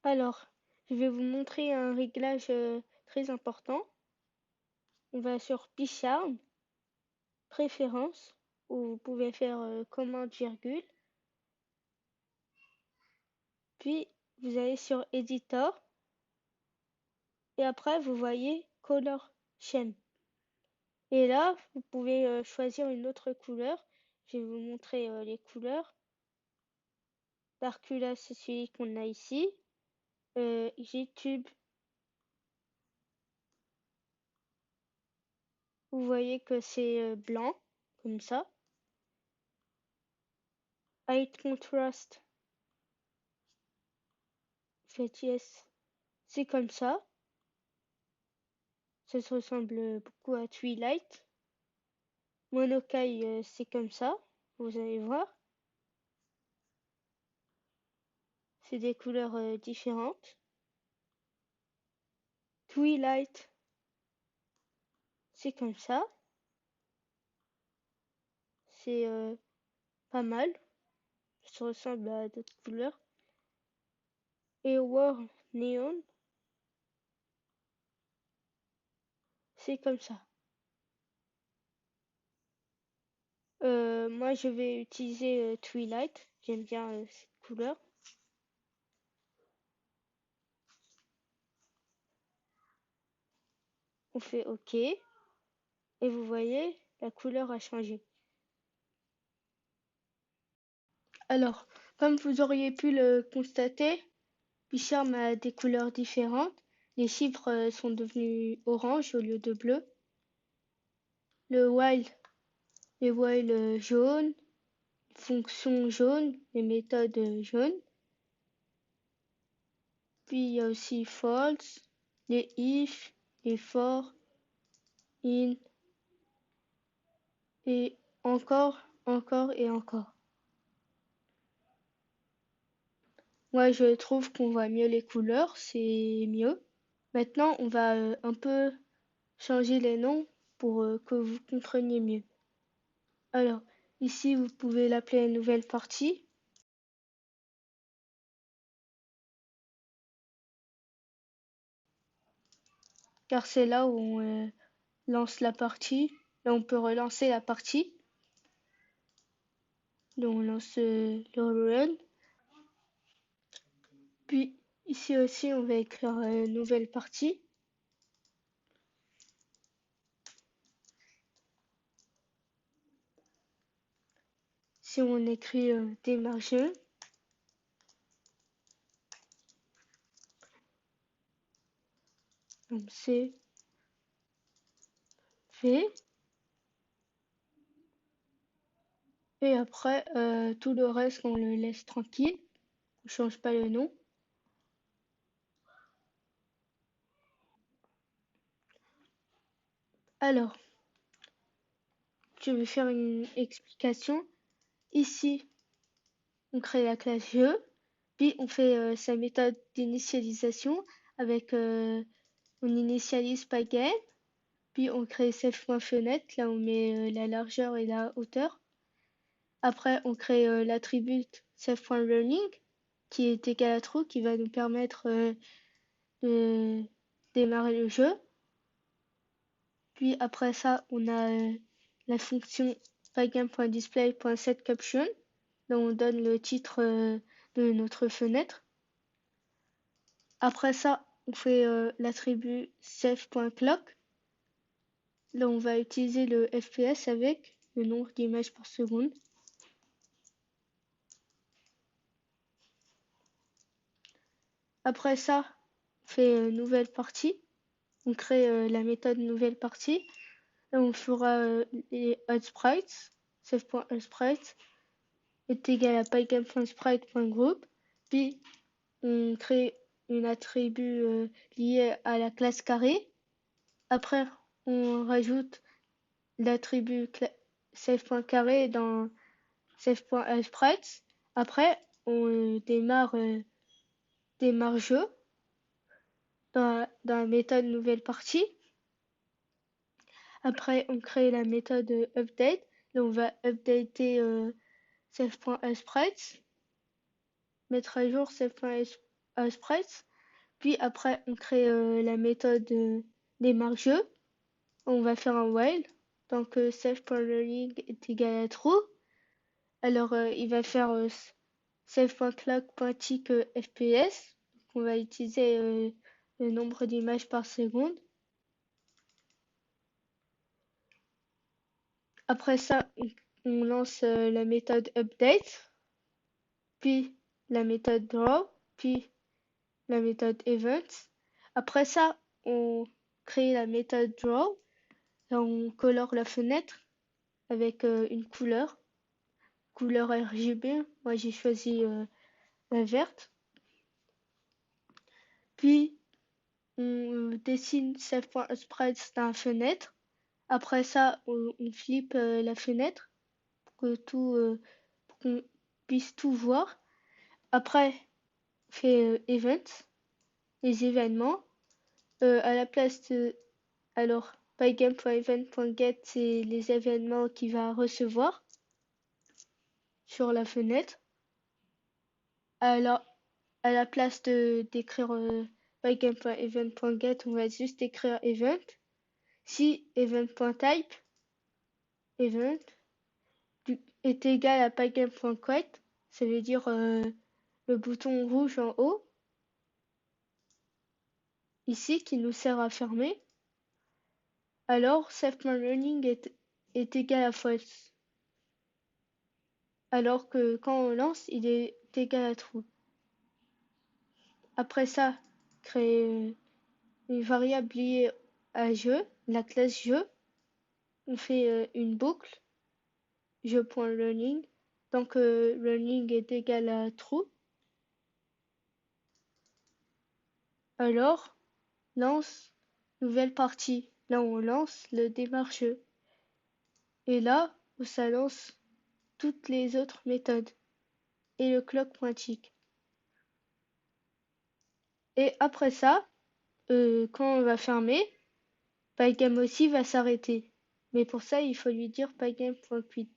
Alors, je vais vous montrer un réglage très important. On va sur Picharm, préférences, où vous pouvez faire commande virgule. Puis, vous allez sur Editor. Et après, vous voyez Color Scheme. Et là, vous pouvez choisir une autre couleur. Je vais vous montrer les couleurs. Darkula, c'est celui qu'on a ici. Gtube, vous voyez que c'est blanc, comme ça. Height Contrast, faites yes, c'est comme ça. Ça se ressemble beaucoup à Twilight. Monokai, c'est comme ça, vous allez voir. C'est des couleurs différentes. Twilight, c'est comme ça. C'est pas mal. Ça ressemble à d'autres couleurs. Et War Neon, c'est comme ça. Moi, je vais utiliser Twilight. J'aime bien cette couleur. On fait OK. Et vous voyez, la couleur a changé. Alors, comme vous auriez pu le constater, Picharm a des couleurs différentes. Les chiffres sont devenus orange au lieu de bleu. Le while, les while jaune, fonction jaune, les méthodes jaunes. Puis il y a aussi false, les if, les for, in, et encore, encore et encore. Moi, je trouve qu'on voit mieux les couleurs, c'est mieux. Maintenant, on va un peu changer les noms pour que vous compreniez mieux. Alors, ici, vous pouvez l'appeler nouvelle partie. Car c'est là où on lance la partie. Là, on peut relancer la partie. Donc, on lance le run. Puis, ici aussi, on va écrire nouvelle partie. Si on écrit démarrer, donc c'est fait. Et après, tout le reste, on le laisse tranquille. On change pas le nom. Alors, je vais faire une explication. Ici, on crée la classe jeu, puis on fait sa méthode d'initialisation avec on initialise Pygame, puis on crée self.fenêtre, là on met la largeur et la hauteur. Après, on crée l'attribut self.running qui est égal à true, qui va nous permettre de démarrer le jeu. Puis après ça, on a la fonction pygame.display.setCaption, dont on donne le titre de notre fenêtre. Après ça, on fait l'attribut save.clock. Là, on va utiliser le FPS avec le nombre d'images par seconde. Après ça, on fait nouvelle partie. On crée la méthode nouvelle partie. Là, on fera les sprites. Save.sprites est égal à pygame.sprite.group. Puis, on crée un attribut lié à la classe carré. Après, on rajoute l'attribut save.carré dans save.sprites. Après, on démarre jeu dans la méthode nouvelle partie. Après, on crée la méthode update. Là, on va updater save.sprites, mettre à jour save.sprites sprites. Puis après, on crée la méthode démarre-jeu. On va faire un while. Donc self.learning est égal à true. Alors il va faire self.clock.tick fps. Donc, on va utiliser le nombre d'images par seconde. Après ça, on lance la méthode update, puis la méthode draw, puis la méthode event. Après ça, on crée la méthode draw et on colore la fenêtre avec une couleur RGB. Moi, j'ai choisi la verte. Puis, on dessine self.sprites dans la fenêtre. Après ça, on flippe la fenêtre pour qu'on puisse tout voir. Après, on fait events, les événements. À la place de, alors, pygame.event.get, c'est les événements qu'il va recevoir sur la fenêtre. Alors, à la place de d'écrire pygame.event.get, on va juste écrire event. Si event.type event est égal à pygame.quit, ça veut dire le bouton rouge en haut, ici, qui nous sert à fermer, alors self.learning est égal à false. Alors que quand on lance, il est égal à true. Après ça, créer une variable liée à jeu, la classe jeu. On fait une boucle jeu.learning. Donc learning est égal à true. Alors, lance nouvelle partie. Là, on lance le démarre jeu. Et là, ça lance toutes les autres méthodes et le clock.tick. Et après ça, quand on va fermer, Pygame aussi va s'arrêter. Mais pour ça, il faut lui dire pygame.quit.